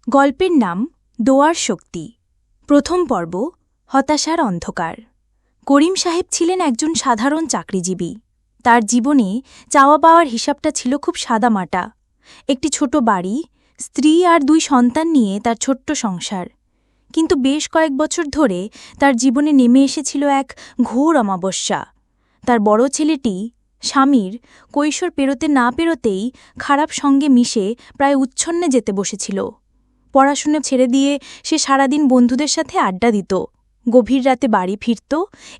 গল্পের নাম দোয়ার শক্তি। প্রথম পর্ব হতাশার অন্ধকার। করিম সাহেব ছিলেন একজন সাধারণ চাকরিজীবী। তার জীবনে চাওয়া পাওয়ার হিসাবটা ছিল খুব সাদামাটা। একটি ছোট বাড়ি, স্ত্রী আর 2 সন্তান নিয়ে তার ছোট্ট সংসার। কিন্তু বেশ কয়েক বছর ধরে তার জীবনে নেমে এসেছিল এক ঘোর অমাবস্যা। তার বড় ছেলেটি স্বামীর কৈশোর পেরোতে না পেরোতেই খারাপ সঙ্গে মিশে প্রায় উচ্ছন্নে যেতে বসেছিল। পড়াশোনা ছেড়ে দিয়ে সে সারাদিন বন্ধুদের সাথে আড্ডা দিত, গভীর রাতে বাড়ি ফিরত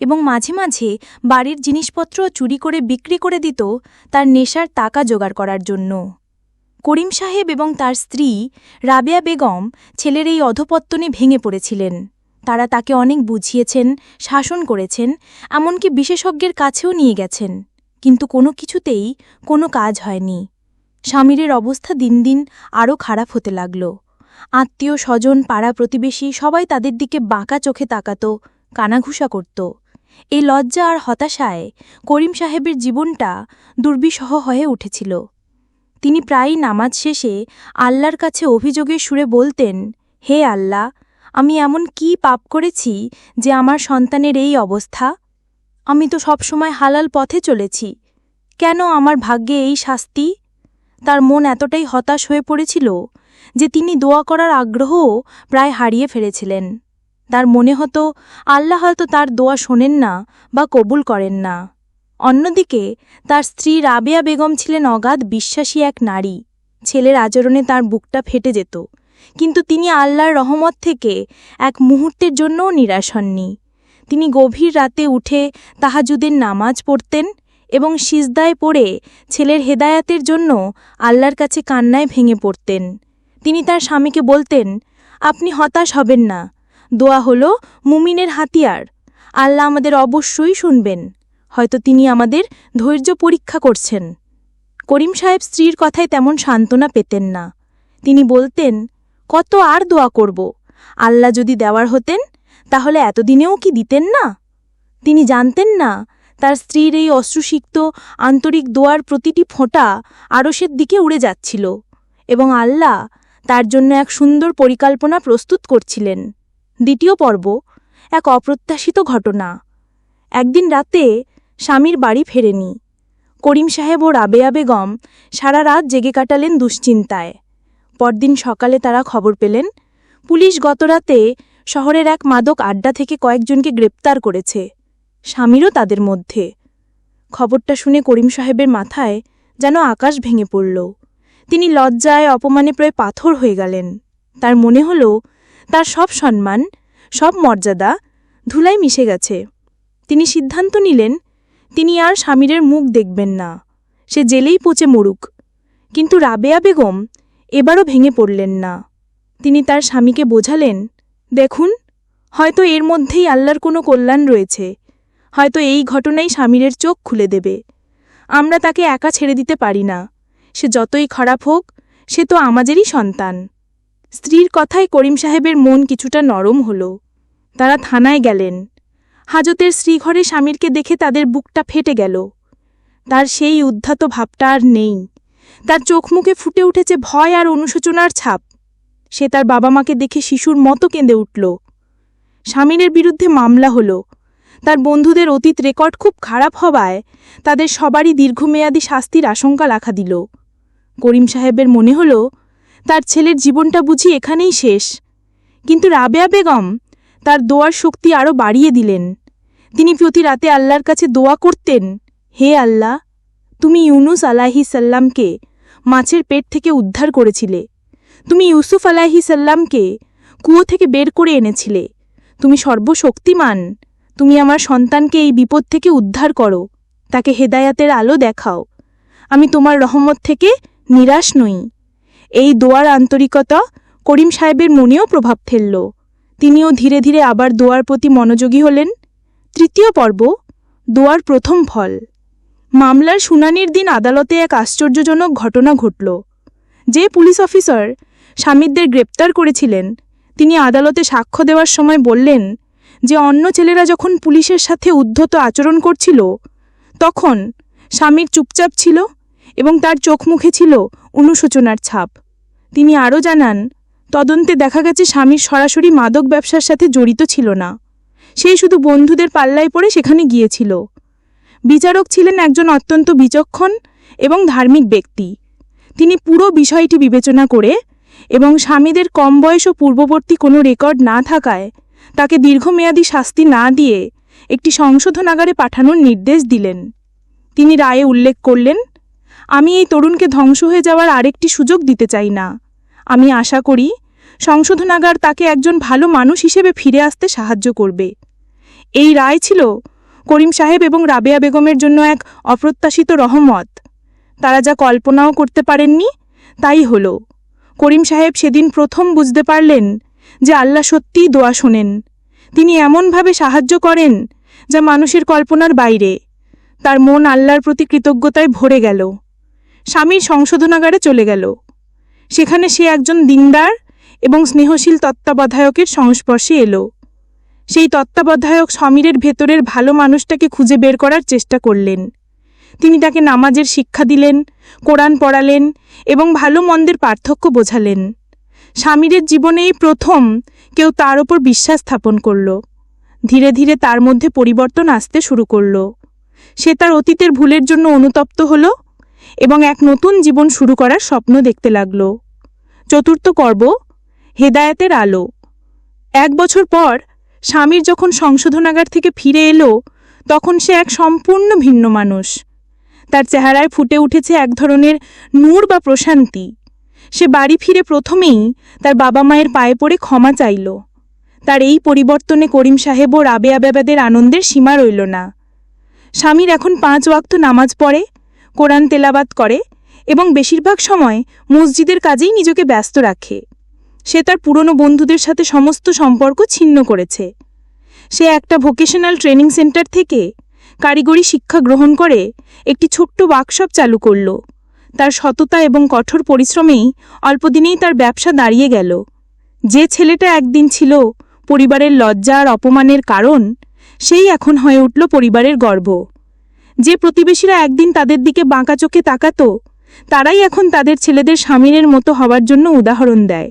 এবং মাঝে মাঝে বাড়ির জিনিসপত্র চুরি করে বিক্রি করে দিত তার নেশার টাকা জোগাড় করার জন্য। করিম সাহেব এবং তার স্ত্রী রাবেয়া বেগম ছেলের এই অধপতনে ভেঙে পড়েছিলেন। তারা তাকে অনেক বুঝিয়েছেন, শাসন করেছেন, এমনকি বিশেষজ্ঞের কাছেও নিয়ে গেছেন, কিন্তু কোনো কিছুতেই কোনো কাজ হয়নি। স্বামীরের অবস্থা দিন দিন আরও খারাপ হতে লাগল। আত্মীয় স্বজন, পাড়া প্রতিবেশী সবাই তাদের দিকে বাঁকা চোখে তাকাত, কানাঘুষা করত। এই লজ্জা আর হতাশায় করিম সাহেবের জীবনটা দুর্বিষহ হয়ে উঠেছিল। তিনি প্রায়ই নামাজ শেষে আল্লাহর কাছে অভিযোগের সুরে বলতেন, হে আল্লাহ, আমি এমন কি পাপ করেছি যে আমার সন্তানের এই অবস্থা? আমি তো সবসময় হালাল পথে চলেছি, কেন আমার ভাগ্যে এই শাস্তি? তার মন এতটাই হতাশ হয়ে পড়েছিল যে তিনি দোয়া করার আগ্রহও প্রায় হারিয়ে ফেলেছিলেন। তার মনে হতো আল্লাহ হয়তো তার দোয়া শোনেন না বা কবুল করেন না। অন্যদিকে তার স্ত্রী রাবেয়া বেগম ছিলেন অগাধ বিশ্বাসী এক নারী। ছেলের আচরণে তার বুকটা ফেটে যেত, কিন্তু তিনি আল্লাহর রহমত থেকে এক মুহূর্তের জন্যও নিরাশ হননি। তিনি গভীর রাতে উঠে তাহাজ্জুদের নামাজ পড়তেন এবং সিজদায় পড়ে ছেলের হেদায়াতের জন্য আল্লাহর কাছে কান্নায় ভেঙে পড়তেন। তিনি তার স্বামীকে বলতেন, আপনি হতাশ হবেন না, দোয়া হলো মুমিনের হাতিয়ার, আল্লাহ আমাদের অবশ্যই শুনবেন, হয়তো তিনি আমাদের ধৈর্য পরীক্ষা করছেন। করিম সাহেব স্ত্রীর কথায় তেমন সান্ত্বনা পেতেন না। তিনি বলতেন, কত আর দোয়া করব, আল্লাহ যদি দেওয়ার হতেন তাহলে এতদিনেও কি দিতেন না? তিনি জানতেন না তার স্ত্রীর এই অশ্রুসিক্ত আন্তরিক দোয়ার প্রতিটি ফোঁটা আরশের দিকে উড়ে যাচ্ছিল এবং আল্লাহ তার জন্য এক সুন্দর পরিকল্পনা প্রস্তুত করছিলেন। দ্বিতীয় পর্ব এক অপ্রত্যাশিত ঘটনা। একদিন রাতে স্বামীর বাড়ি ফেরেনি। করিম সাহেব ও রাবেয়া বেগম সারা রাত জেগে কাটালেন দুশ্চিন্তায়। পরদিন সকালে তারা খবর পেলেন পুলিশ গতরাতে শহরের এক মাদক আড্ডা থেকে কয়েকজনকে গ্রেপ্তার করেছে। স্বামীরও তাদের মধ্যে। খবরটা শুনে করিম সাহেবের মাথায় যেন আকাশ ভেঙে পড়ল। তিনি লজ্জায় অপমানে প্রায় পাথর হয়ে গেলেন। তার মনে হল তার সব সম্মান, সব মর্যাদা ধুলায় মিশে গেছে। তিনি সিদ্ধান্ত নিলেন তিনি আর স্বামীরের মুখ দেখবেন না, সে জেলেই পচে মরুক। কিন্তু রাবেয়া বেগম এবারও ভেঙে পড়লেন না। তিনি তার স্বামীকে বোঝালেন, দেখুন, হয়তো এর মধ্যেই আল্লাহর কোনো কল্যাণ রয়েছে, হয়তো এই ঘটনাই স্বামীরের চোখ খুলে দেবে। আমরা তাকে একা ছেড়ে দিতে পারি না, সে যতই খারাপ হোক সে তো আমাদেরই সন্তান। স্ত্রীর কথায় করিম সাহেবের মন কিছুটা নরম হল। তারা থানায় গেলেন। হাজতের শ্রীঘরে স্বামীরকে দেখে তাদের বুকটা ফেটে গেল। তার সেই উদ্ধত ভাবটা আর নেই। তার চোখ মুখে ফুটে উঠেছে ভয় আর অনুশোচনার ছাপ। সে তার বাবা মাকে দেখে শিশুর মতো কেঁদে উঠল। স্বামীরের বিরুদ্ধে মামলা হল। তার বন্ধুদের অতীত রেকর্ড খুব খারাপ হওয়ায় তাদের সবারই দীর্ঘমেয়াদী শাস্তির আশঙ্কা রাখা দিল। করিম সাহেবের মনে হল তার ছেলের জীবনটা বুঝি এখানেই শেষ। কিন্তু রাবেয়া বেগম তার দোয়ার শক্তি আরও বাড়িয়ে দিলেন। তিনি প্রতি রাতে আল্লাহর কাছে দোয়া করতেন, হে আল্লাহ, তুমি ইউনুস আলাইহিসাল্লামকে মাছের পেট থেকে উদ্ধার করেছিলে, তুমি ইউসুফ আলাইহিসাল্লামকে কুয়ো থেকে বের করে এনেছিলে, তুমি সর্বশক্তিমান, তুমি আমার সন্তানকে এই বিপদ থেকে উদ্ধার করো, তাকে হেদায়াতের আলো দেখাও, আমি তোমার রহমত থেকে নিরাশ নই। এই দোয়ার আন্তরিকতা করিম সাহেবের মনেও প্রভাব ফেলল। তিনিও ধীরে ধীরে আবার দোয়ার প্রতি মনোযোগী হলেন। তৃতীয় পর্ব দোয়ার প্রথম ফল। মামলার শুনানির দিন আদালতে এক আশ্চর্যজনক ঘটনা ঘটল। যে পুলিশ অফিসার স্বামীদের গ্রেপ্তার করেছিলেন তিনি আদালতে সাক্ষ্য দেওয়ার সময় বললেন যে অন্য ছেলেরা যখন পুলিশের সাথে উদ্ধত আচরণ করছিল তখন স্বামীর চুপচাপ ছিল এবং তার চোখ মুখে ছিল অনুশোচনার ছাপ। তিনি আরও জানান তদন্তে দেখা গেছে স্বামীর সরাসরি মাদক ব্যবসার সাথে জড়িত ছিল না, সে শুধু বন্ধুদের পাল্লায় পড়ে সেখানে গিয়েছিল। বিচারক ছিলেন একজন অত্যন্ত বিচক্ষণ এবং ধার্মিক ব্যক্তি। তিনি পুরো বিষয়টি বিবেচনা করে এবং স্বামীদের কম বয়স ও পূর্ববর্তী কোনো রেকর্ড না থাকায় তাকে দীর্ঘমেয়াদী শাস্তি না দিয়ে একটি সংশোধনাগারে পাঠানোর নির্দেশ দিলেন। তিনি রায়ে উল্লেখ করলেন, আমি এই তরুণকে ধ্বংস হয়ে যাওয়ার আরেকটি সুযোগ দিতে চাই না। আমি আশা করি সংশোধনাগার তাকে একজন ভালো মানুষ হিসেবে ফিরে আসতে সাহায্য করবে। এই রায় ছিল করিম সাহেব এবং রাবেয়া বেগমের জন্য এক অপ্রত্যাশিত রহমত। তারা যা কল্পনাও করতে পারেননি তাই হল। করিম সাহেব সেদিন প্রথম বুঝতে পারলেন যে আল্লাহ সত্যিই দোয়া শোনেন। তিনি এমনভাবে সাহায্য করেন যা মানুষের কল্পনার বাইরে। তার মন আল্লাহর প্রতি কৃতজ্ঞতায় ভরে গেল। স্বামীর সংশোধনাগারে চলে গেল। সেখানে সে একজন দিনদার এবং স্নেহশীল তত্ত্বাবধায়কের সংস্পর্শে এলো। সেই তত্ত্বাবধায়ক সমীরের ভেতরের ভালো মানুষটাকে খুঁজে বের করার চেষ্টা করলেন। তিনি তাকে নামাজের শিক্ষা দিলেন, কোরআন পড়ালেন এবং ভালো মন্দের পার্থক্য বোঝালেন। স্বামীরের জীবনে এই প্রথম কেউ তার ওপর বিশ্বাস স্থাপন করল। ধীরে ধীরে তার মধ্যে পরিবর্তন আসতে শুরু করল। সে তার অতীতের ভুলের জন্য অনুতপ্ত হল এবং এক নতুন জীবন শুরু করার স্বপ্ন দেখতে লাগল। চতুর্থ পর্ব, হেদায়েতের আলো। 1 বছর পর স্বামীর যখন সংশোধনাগার থেকে ফিরে এলো, তখন সে এক সম্পূর্ণ ভিন্ন মানুষ। তার চেহারায় ফুটে উঠেছে এক ধরনের নূর বা প্রশান্তি। সে বাড়ি ফিরে প্রথমেই তার বাবা মায়ের পায়ে পড়ে ক্ষমা চাইল। তার এই পরিবর্তনে করিম সাহেব ও রাবেয়া বেগমের আনন্দের সীমা রইল না। স্বামীর এখন 5 ওয়াক্ত নামাজ পড়ে, কোরআন তেলাওয়াত করে এবং বেশিরভাগ সময় মসজিদের কাজেই নিজেকে ব্যস্ত রাখে। সে তার পুরনো বন্ধুদের সাথে সমস্ত সম্পর্ক ছিন্ন করেছে। সে একটা ভোকেশনাল ট্রেনিং সেন্টার থেকে কারিগরি শিক্ষা গ্রহণ করে একটি ছোট্ট ওয়ার্কশপ চালু করল। তার সততা এবং কঠোর পরিশ্রমেই অল্পদিনেই তার ব্যবসা দাঁড়িয়ে গেল। যে ছেলেটা একদিন ছিল পরিবারের লজ্জা আর অপমানের কারণ, সেই এখন হয়ে উঠল পরিবারের গর্ব। যে প্রতিবেশীরা একদিন তাদের দিকে বাঁকা চোখে তাকাত, তারাই এখন তাদের ছেলেদের স্বামীর মতো হওয়ার জন্য উদাহরণ দেয়।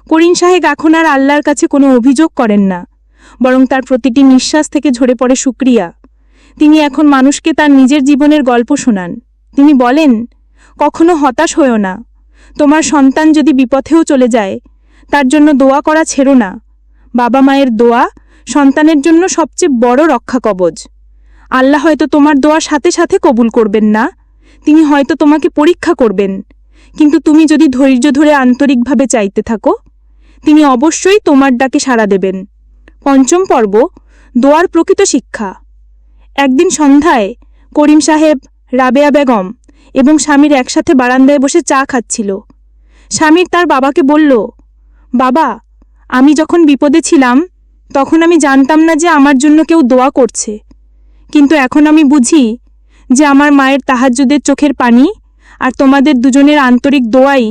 করিম সাহেব এখন আর আল্লাহর কাছে কোনো অভিযোগ করেন না, বরং তার প্রতিটি নিঃশ্বাস থেকে ঝরে পড়ে শুকরিয়া। তিনি এখন মানুষকে তার নিজের জীবনের গল্প শোনান। তিনি বলেন, কখনো হতাশ হয়ো না। তোমার সন্তান যদি বিপথেও চলে যায়, তার জন্য দোয়া করা ছেড়ো না। বাবা মায়ের দোয়া সন্তানের জন্য সবচেয়ে বড় রক্ষা কবচ। আল্লাহ হয়তো তোমার দোয়ার সাথে সাথে কবুল করবেন না, তিনি হয়তো তোমাকে পরীক্ষা করবেন, কিন্তু তুমি যদি ধৈর্য ধরে আন্তরিকভাবে চাইতে থাকো, তিনি অবশ্যই তোমার ডাকে সাড়া দেবেন। 5ম পর্ব, দোয়ার প্রকৃত শিক্ষা। একদিন সন্ধ্যায় করিম সাহেব, রাবেয়া বেগম এবং স্বামীর একসাথে বারান্দায় বসে চা খাচ্ছিল। স্বামীর তার বাবাকে বলল, বাবা, আমি যখন বিপদে ছিলাম তখন আমি জানতাম না যে আমার জন্য কেউ দোয়া করছে, কিন্তু এখন আমি বুঝি যে আমার মায়ের তাহাজ্জুদের চোখের পানি আর তোমাদের দুজনের আন্তরিক দোয়াই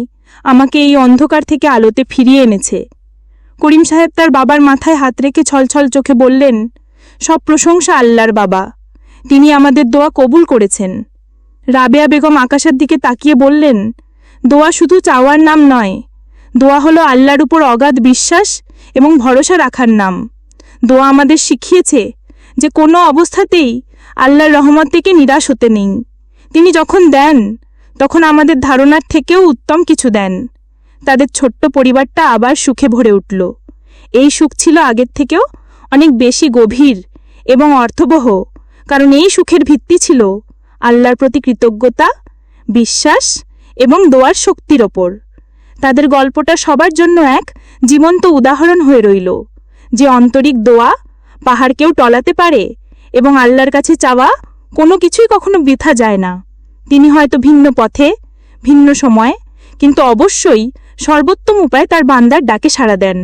আমাকে এই অন্ধকার থেকে আলোতে ফিরিয়ে এনেছে। করিম সাহেব তার বাবার মাথায় হাত রেখে ছলছল চোখে বললেন, সব প্রশংসা আল্লাহর বাবা, তিনি আমাদের দোয়া কবুল করেছেন। রাবেয়া বেগম আকাশের দিকে তাকিয়ে বললেন, দোয়া শুধু চাওয়ার নাম নয়, দোয়া হলো আল্লাহর উপর অগাধ বিশ্বাস এবং ভরসা রাখার নাম। দোয়া আমাদের শিখিয়েছে যে কোনো অবস্থাতেই আল্লাহর রহমত থেকে নিরাশ হতে নেই। তিনি যখন দেন তখন আমাদের ধারণার থেকেও উত্তম কিছু দেন। তাদের ছোট্ট পরিবারটা আবার সুখে ভরে উঠল। এই সুখ ছিল আগের থেকেও অনেক বেশি গভীর এবং অর্থবহ, কারণ এই সুখের ভিত্তি ছিল আল্লাহর প্রতি কৃতজ্ঞতা, বিশ্বাস এবং দোয়ার শক্তির ওপর। তাদের গল্পটা সবার জন্য এক জীবন্ত উদাহরণ হয়ে রইল যে আন্তরিক দোয়া পাহাড়কেও টলাতে পারে এবং আল্লাহর কাছে চাওয়া কোনো কিছুই কখনো বৃথা যায় না। তিনি হয়তো ভিন্ন পথে, ভিন্ন সময়, কিন্তু অবশ্যই সর্বোত্তম উপায়ে তার বান্দার ডাকে সাড়া দেন।